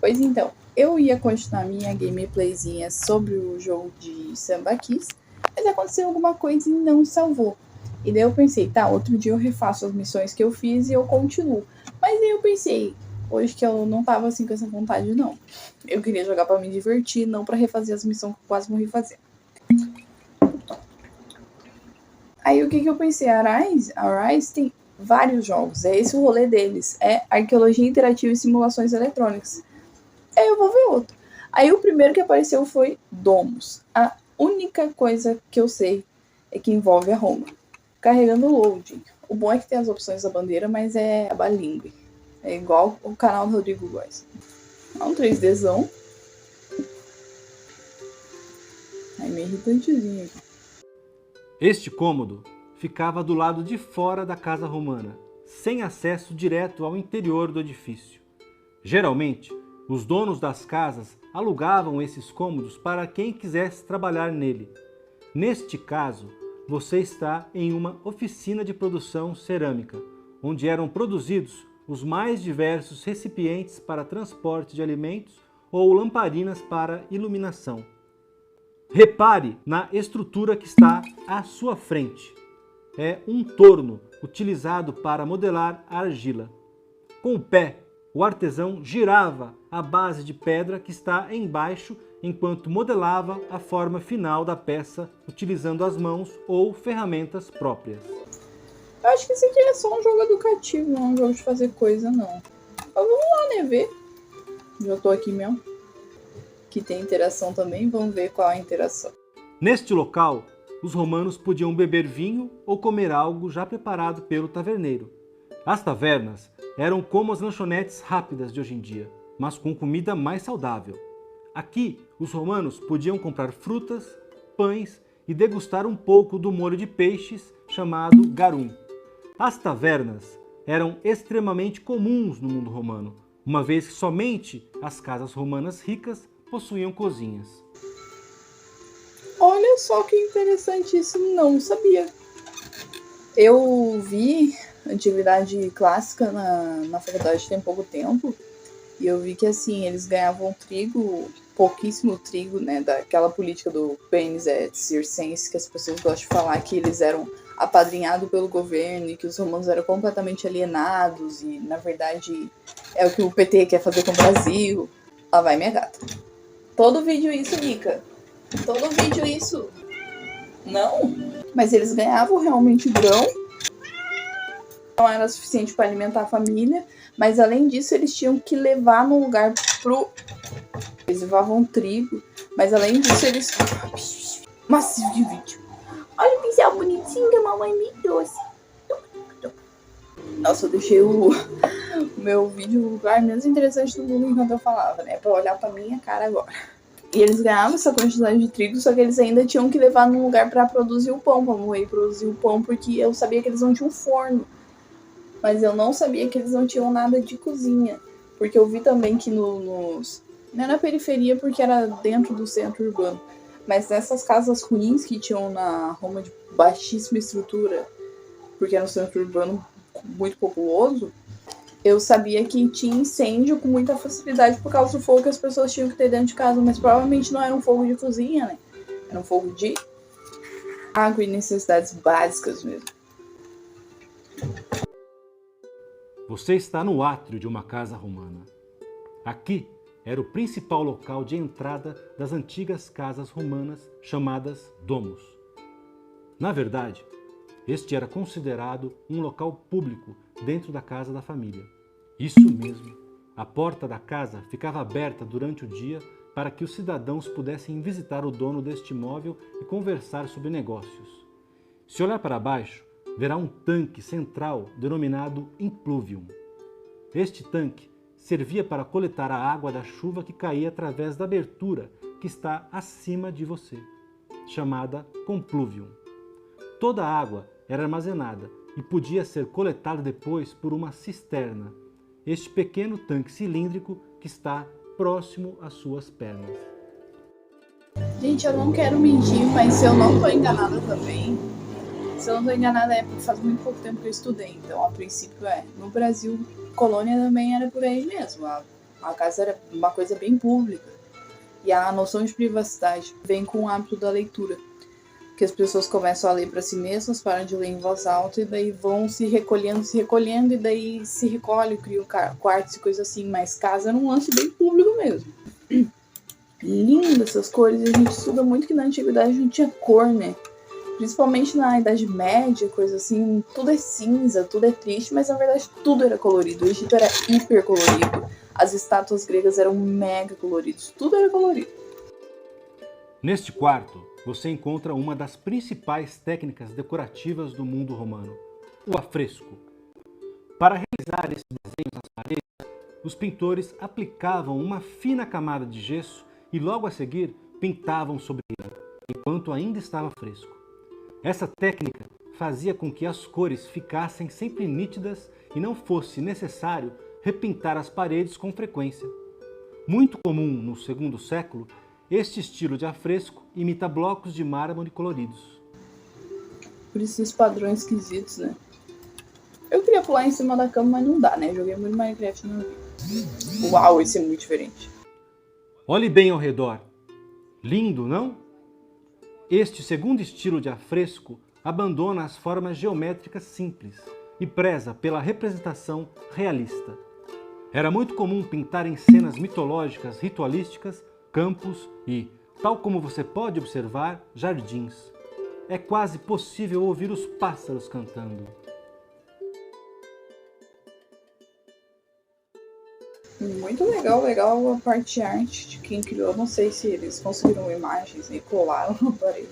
Pois então, eu ia continuar minha gameplayzinha sobre o jogo de Sambaquis, mas aconteceu alguma coisa e não salvou. E daí eu pensei, tá, outro dia eu refaço as missões que eu fiz e eu continuo. Mas daí eu pensei, hoje que eu não tava assim com essa vontade, não. Eu queria jogar pra me divertir, não pra refazer as missões que eu quase morri fazendo. Aí o que eu pensei? A Rise tem vários jogos, é esse o rolê deles, é arqueologia interativa e simulações eletrônicas. Aí eu vou ver outro. Aí o primeiro que apareceu foi Domus. A única coisa que eu sei é que envolve a Roma. Carregando o loading. O bom é que tem as opções da bandeira, mas é bilíngue. É igual o canal do Rodrigo Góes. É um 3Dzão. É meio irritantezinho aqui. Este cômodo ficava do lado de fora da casa romana, sem acesso direto ao interior do edifício. Geralmente, os donos das casas alugavam esses cômodos para quem quisesse trabalhar nele. Neste caso, você está em uma oficina de produção cerâmica, onde eram produzidos os mais diversos recipientes para transporte de alimentos ou lamparinas para iluminação. Repare na estrutura que está à sua frente. É um torno utilizado para modelar a argila. Com o pé, o artesão girava a base de pedra que está embaixo enquanto modelava a forma final da peça utilizando as mãos ou ferramentas próprias. Eu acho que esse aqui é só um jogo educativo, não é um jogo de fazer coisa, não. Mas vamos lá, né, ver. Já tô aqui mesmo. Que tem interação também, vamos ver qual é a interação. Neste local, os romanos podiam beber vinho ou comer algo já preparado pelo taverneiro. As tavernas eram como as lanchonetes rápidas de hoje em dia, mas com comida mais saudável. Aqui, os romanos podiam comprar frutas, pães e degustar um pouco do molho de peixes chamado garum. As tavernas eram extremamente comuns no mundo romano, uma vez que somente as casas romanas ricas possuíam cozinhas. Olha só que interessante, isso não sabia. Eu vi antiguidade clássica na faculdade tem pouco tempo e eu vi que assim, eles ganhavam trigo, pouquíssimo trigo, né, daquela política do pênis circense que as pessoas gostam de falar que eles eram apadrinhados pelo governo e que os romanos eram completamente alienados e na verdade é o que o PT quer fazer com o Brasil. Lá vai minha gata. Todo vídeo isso, Nica. Todo vídeo isso. Não. Mas eles ganhavam realmente grão. Não era suficiente para alimentar a família. Mas além disso, eles tinham que levar num lugar pro... Eles levavam trigo. Mas além disso, eles... Massivo de vídeo. Olha o pincel bonitinho que a mamãe me trouxe. Nossa, eu deixei o meu vídeo no lugar menos interessante do mundo enquanto eu falava, né? Pra olhar pra minha cara agora. E eles ganhavam essa quantidade de trigo, só que eles ainda tinham que levar num lugar pra produzir o pão, pra moer e produzir o pão, porque eu sabia que eles não tinham forno. Mas eu não sabia que eles não tinham nada de cozinha. Porque eu vi também que não é na periferia, porque era dentro do centro urbano. Mas nessas casas ruins que tinham na Roma de baixíssima estrutura, porque era um centro urbano muito populoso, eu sabia que tinha incêndio com muita facilidade por causa do fogo que as pessoas tinham que ter dentro de casa, mas provavelmente não era um fogo de cozinha, né? Era um fogo de água e necessidades básicas mesmo. Você está no átrio de uma casa romana. Aqui era o principal local de entrada das antigas casas romanas chamadas domus. Na verdade, este era considerado um local público dentro da casa da família. Isso mesmo, a porta da casa ficava aberta durante o dia para que os cidadãos pudessem visitar o dono deste imóvel e conversar sobre negócios. Se olhar para baixo, verá um tanque central denominado impluvium. Este tanque servia para coletar a água da chuva que caía através da abertura que está acima de você, chamada compluvium. Toda a água era armazenada e podia ser coletada depois por uma cisterna, este pequeno tanque cilíndrico que está próximo às suas pernas. Gente, eu não quero mentir, mas se eu não estou enganada também, se eu não estou enganada é porque faz muito pouco tempo que eu estudei, então a princípio no Brasil, colônia também era por aí mesmo, há A casa era uma coisa bem pública. E a noção de privacidade vem com o hábito da leitura. Que as pessoas começam a ler para si mesmas, param de ler em voz alta e daí vão se recolhendo e daí se recolhe, criam quartos e coisa assim. Mas casa era um lance bem público mesmo. Lindo essas cores. A gente estuda muito que na antiguidade não tinha cor, né? Principalmente na Idade Média, coisa assim, tudo é cinza, tudo é triste, mas na verdade tudo era colorido. O Egito era hiper colorido. As estátuas gregas eram mega coloridas. Tudo era colorido. Neste quarto, você encontra uma das principais técnicas decorativas do mundo romano, o afresco. Para realizar esses desenhos nas paredes, os pintores aplicavam uma fina camada de gesso e logo a seguir pintavam sobre ele, enquanto ainda estava fresco. Essa técnica fazia com que as cores ficassem sempre nítidas e não fosse necessário repintar as paredes com frequência. Muito comum no segundo século, este estilo de afresco imita blocos de mármore coloridos. Por esses padrões esquisitos, né? Eu queria pular em cima da cama, mas não dá, né? Joguei muito Minecraft na vida. Uau, esse é muito diferente. Olhe bem ao redor. Lindo, não? Este segundo estilo de afresco abandona as formas geométricas simples e preza pela representação realista. Era muito comum pintar em cenas mitológicas ritualísticas, campos e, tal como você pode observar, jardins. É quase possível ouvir os pássaros cantando. Muito legal a parte arte de quem criou. Não sei se eles conseguiram imagens e colaram na parede.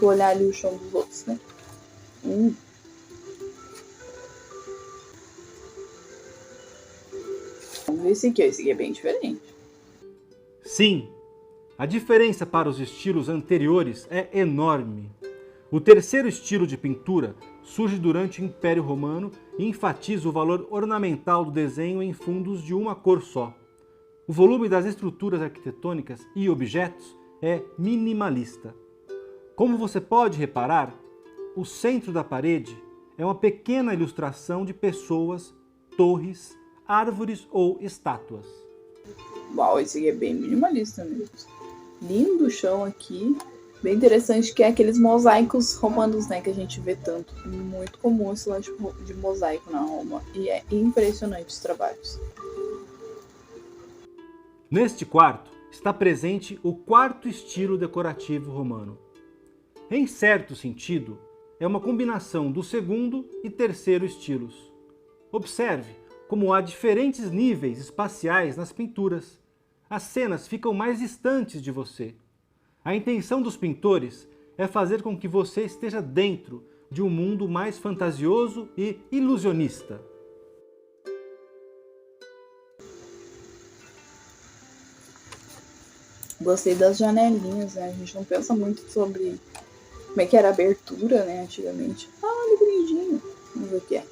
Vou olhar ali o chão dos outros, né? Vamos ver esse aqui. Esse aqui é bem diferente. Sim, a diferença para os estilos anteriores é enorme. O terceiro estilo de pintura surge durante o Império Romano e enfatiza o valor ornamental do desenho em fundos de uma cor só. O volume das estruturas arquitetônicas e objetos é minimalista. Como você pode reparar, o centro da parede é uma pequena ilustração de pessoas, torres, árvores ou estátuas. Uau, esse aqui é bem minimalista mesmo. Lindo o chão aqui. Bem interessante que é aqueles mosaicos romanos, né, que a gente vê tanto. Muito comum esse lance de mosaico na Roma. E é impressionante os trabalhos. Neste quarto está presente o quarto estilo decorativo romano. Em certo sentido, é uma combinação do segundo e terceiro estilos. Observe como há diferentes níveis espaciais nas pinturas. As cenas ficam mais distantes de você. A intenção dos pintores é fazer com que você esteja dentro de um mundo mais fantasioso e ilusionista. Gostei das janelinhas, né? A gente não pensa muito sobre como é que era a abertura, né, antigamente. Ah, olha que bonitinho. Vamos ver o que é.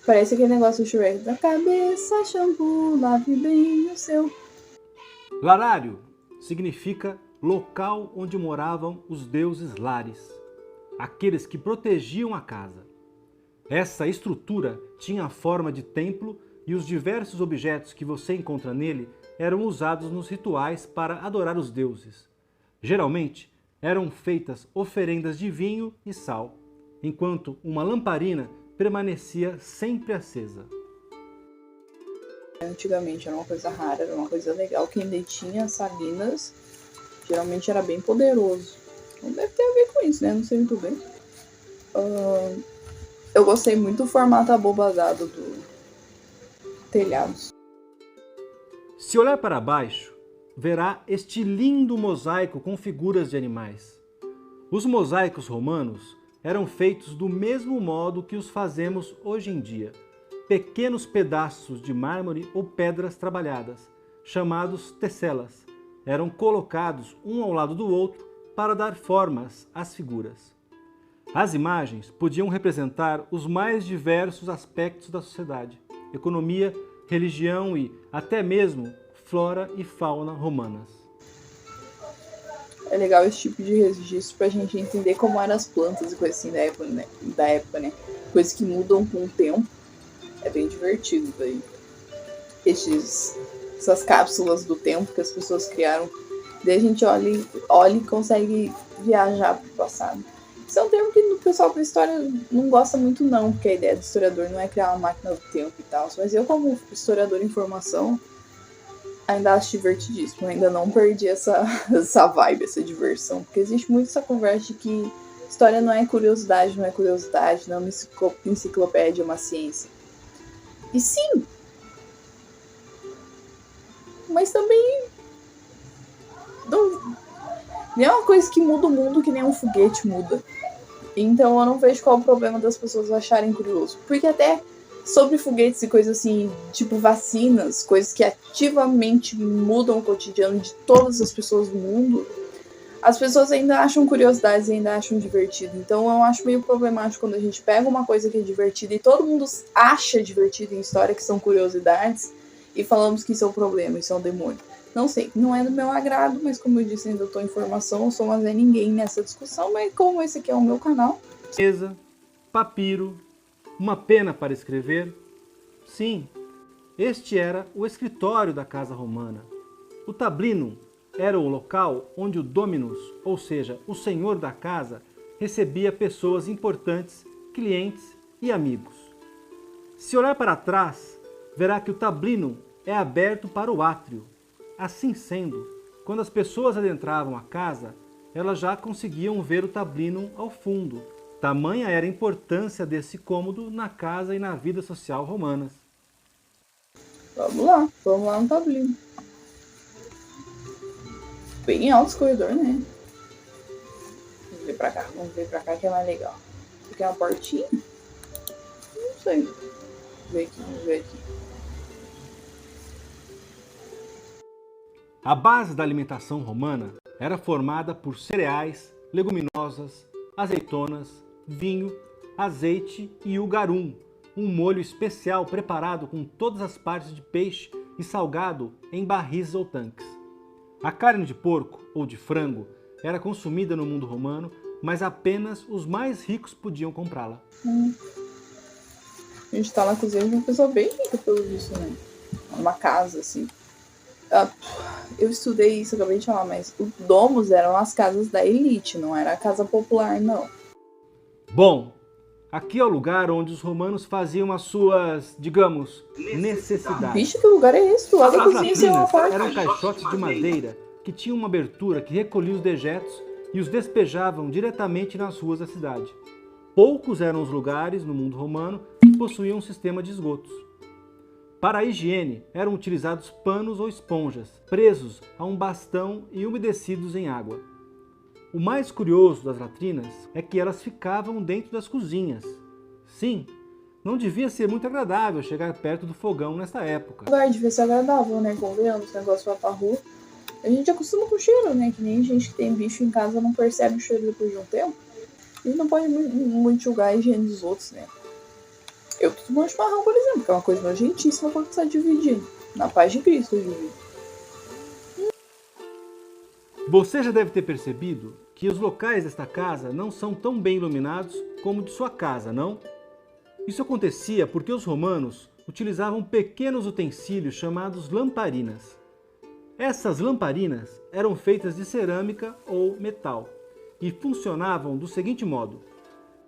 Parece aquele negócio do Shrek. Da cabeça, shampoo, lave bem o seu. Larário significa local onde moravam os deuses lares, aqueles que protegiam a casa. Essa estrutura tinha a forma de templo e os diversos objetos que você encontra nele eram usados nos rituais para adorar os deuses. Geralmente, eram feitas oferendas de vinho e sal, enquanto uma lamparina permanecia sempre acesa. Antigamente era uma coisa rara, era uma coisa legal. Quem detinha salinas geralmente era bem poderoso. Não deve ter a ver com isso, né? Não sei muito bem. Eu gostei muito do formato abobadado do telhado. Se olhar para baixo, verá este lindo mosaico com figuras de animais. Os mosaicos romanos eram feitos do mesmo modo que os fazemos hoje em dia. Pequenos pedaços de mármore ou pedras trabalhadas, chamados tesselas, eram colocados um ao lado do outro para dar formas às figuras. As imagens podiam representar os mais diversos aspectos da sociedade, economia, religião e até mesmo flora e fauna romanas. É legal esse tipo de registro pra gente entender como eram as plantas e coisas assim da época, né? Coisas que mudam com o tempo. É bem divertido daí. Esses essas cápsulas do tempo que as pessoas criaram. Daí a gente olha e consegue viajar pro passado. Isso é um termo que o pessoal da história não gosta muito não, porque a ideia do historiador não é criar uma máquina do tempo e tal. Mas eu, como historiador em formação, ainda acho divertidíssimo. Ainda não perdi essa vibe, essa diversão. Porque existe muito essa conversa de que história não é curiosidade, não é uma enciclopédia, é uma ciência. E sim, mas também não é uma coisa que muda o mundo que nem um foguete muda. Então eu não vejo qual o problema das pessoas acharem curioso. Porque até sobre foguetes e coisas assim, tipo vacinas, coisas que ativamente mudam o cotidiano de todas as pessoas do mundo, as pessoas ainda acham curiosidades e ainda acham divertido. Então eu acho meio problemático quando a gente pega uma coisa que é divertida e todo mundo acha divertido em história, que são curiosidades, e falamos que isso é um problema, isso é um demônio. Não sei, não é do meu agrado, mas como eu disse, ainda estou em formação, eu sou mais é ninguém nessa discussão, mas como esse aqui é o meu canal... Mesa, papiro, uma pena para escrever. Sim, este era o escritório da casa romana. O tablinum era o local onde o dominus, ou seja, o senhor da casa, recebia pessoas importantes, clientes e amigos. Se olhar para trás, verá que o tablinum é aberto para o átrio. Assim sendo, quando as pessoas adentravam a casa, elas já conseguiam ver o tablinum ao fundo. Tamanha era a importância desse cômodo na casa e na vida social romanas. Vamos lá no tablinum. Bem alto esse corredor, né? Vamos ver pra cá que é mais legal. Isso aqui é uma portinha? Não sei. Vamos ver aqui. A base da alimentação romana era formada por cereais, leguminosas, azeitonas, vinho, azeite e o garum, um molho especial preparado com todas as partes de peixe e salgado em barris ou tanques. A carne de porco ou de frango era consumida no mundo romano, mas apenas os mais ricos podiam comprá-la. A gente tá na cozinha de uma pessoa bem rica, pelo visto, né? Uma casa, assim. Eu estudei isso, acabei de falar, mas os domos eram as casas da elite, não era a casa popular, não. Bom, aqui é o lugar onde os romanos faziam as suas, digamos, necessidades. Bicho, que lugar é esse? Do lado da As cozinha tem uma latrinas porta. eram caixotes de madeira que tinham uma abertura que recolhia os dejetos e os despejavam diretamente nas ruas da cidade. Poucos eram os lugares no mundo romano que possuíam um sistema de esgotos. Para a higiene, eram utilizados panos ou esponjas, presos a um bastão e umedecidos em água. O mais curioso das latrinas é que elas ficavam dentro das cozinhas. Sim, não devia ser muito agradável chegar perto do fogão nesta época. O lugar devia ser agradável, né? Convenhamos, esse negócio vai pra rua. A gente acostuma com o cheiro, né? Que nem gente que tem bicho em casa não percebe o cheiro depois de um tempo. A gente não pode muito julgar a higiene dos outros, né? Eu tô tomando chimarrão, por exemplo, que é uma coisa nojentíssima quando você tá dividindo. Na paz de Cristo, eu divido. Você já deve ter percebido que os locais desta casa não são tão bem iluminados como de sua casa, não? Isso acontecia porque os romanos utilizavam pequenos utensílios chamados lamparinas. Essas lamparinas eram feitas de cerâmica ou metal e funcionavam do seguinte modo: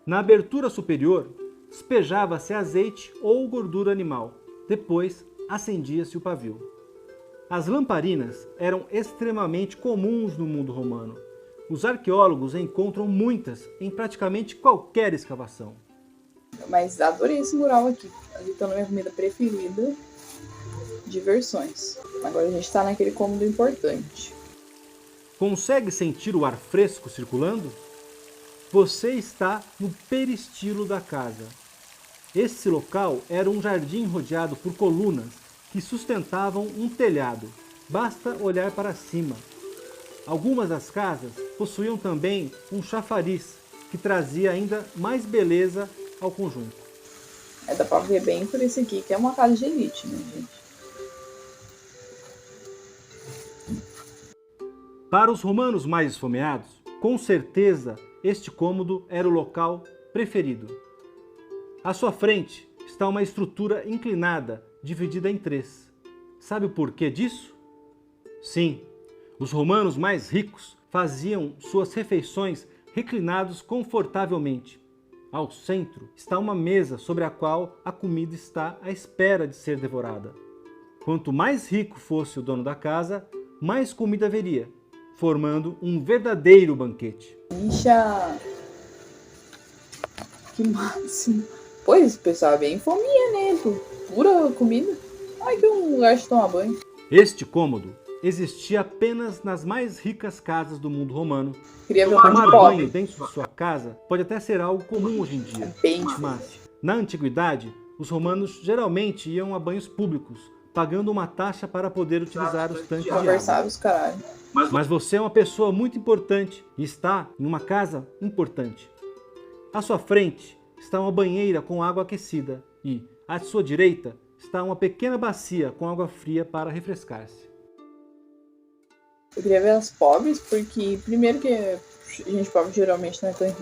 na abertura superior, despejava-se azeite ou gordura animal. Depois, acendia-se o pavio. As lamparinas eram extremamente comuns no mundo romano. Os arqueólogos encontram muitas em praticamente qualquer escavação. Mas adorei esse mural aqui. Ali tá na minha comida preferida. Diversões. Agora a gente tá naquele cômodo importante. Consegue sentir o ar fresco circulando? Você está no peristilo da casa. Esse local era um jardim rodeado por colunas que sustentavam um telhado. Basta olhar para cima. Algumas das casas possuíam também um chafariz, que trazia ainda mais beleza ao conjunto. Dá pra ver bem por esse aqui, que é uma casa de elite, né, gente? Para os romanos mais esfomeados, com certeza este cômodo era o local preferido. À sua frente está uma estrutura inclinada, dividida em três. Sabe o porquê disso? Sim, os romanos mais ricos faziam suas refeições reclinados confortavelmente. Ao centro está uma mesa sobre a qual a comida está à espera de ser devorada. Quanto mais rico fosse o dono da casa, mais comida haveria, formando um verdadeiro banquete. Bicha! Que máximo! Pois, o pessoal é bem fominha, né? Pura comida. Ai, que um lugar de tomar banho. Este cômodo existia apenas nas mais ricas casas do mundo romano. Queria ver um Tomar de banho pobre. dentro de sua casa pode até ser algo comum hoje em dia. Bem Mas, na antiguidade, os romanos geralmente iam a banhos públicos, pagando uma taxa para poder utilizar os tanques de água. conversáveis, caralho. Mas você é uma pessoa muito importante e está em uma casa importante. À sua frente está uma banheira com água aquecida e, à sua direita, está uma pequena bacia com água fria para refrescar-se. Eu queria ver as pobres, porque primeiro que a gente pobre geralmente não é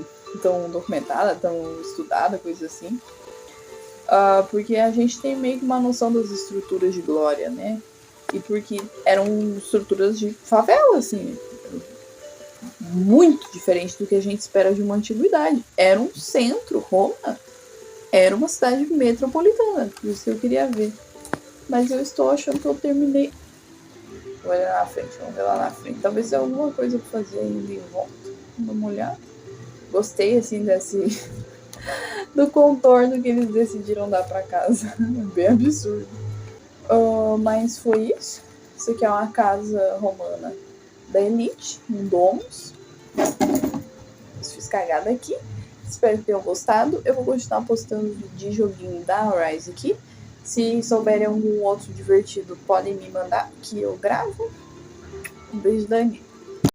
tão documentada, tão estudada, coisa assim. Porque a gente tem meio que uma noção das estruturas de glória, né? E porque eram estruturas de favela, assim, muito diferente do que a gente espera de uma antiguidade. Era um centro, Roma era uma cidade metropolitana, por isso que eu queria ver. Mas eu estou achando que eu terminei. Vou olhar na frente, vamos ver lá na frente. Talvez tenha alguma coisa pra fazer ainda em volta. Vamos dar uma olhada. Gostei, assim, do contorno que eles decidiram dar pra casa. Bem absurdo. Mas foi isso. Isso aqui é uma casa romana da elite, um domus. Fiz cagada aqui. Espero que tenham gostado. Eu vou continuar postando de joguinho da Rise aqui. Se souberem algum outro divertido, podem me mandar que eu gravo. Um beijo da Anitta.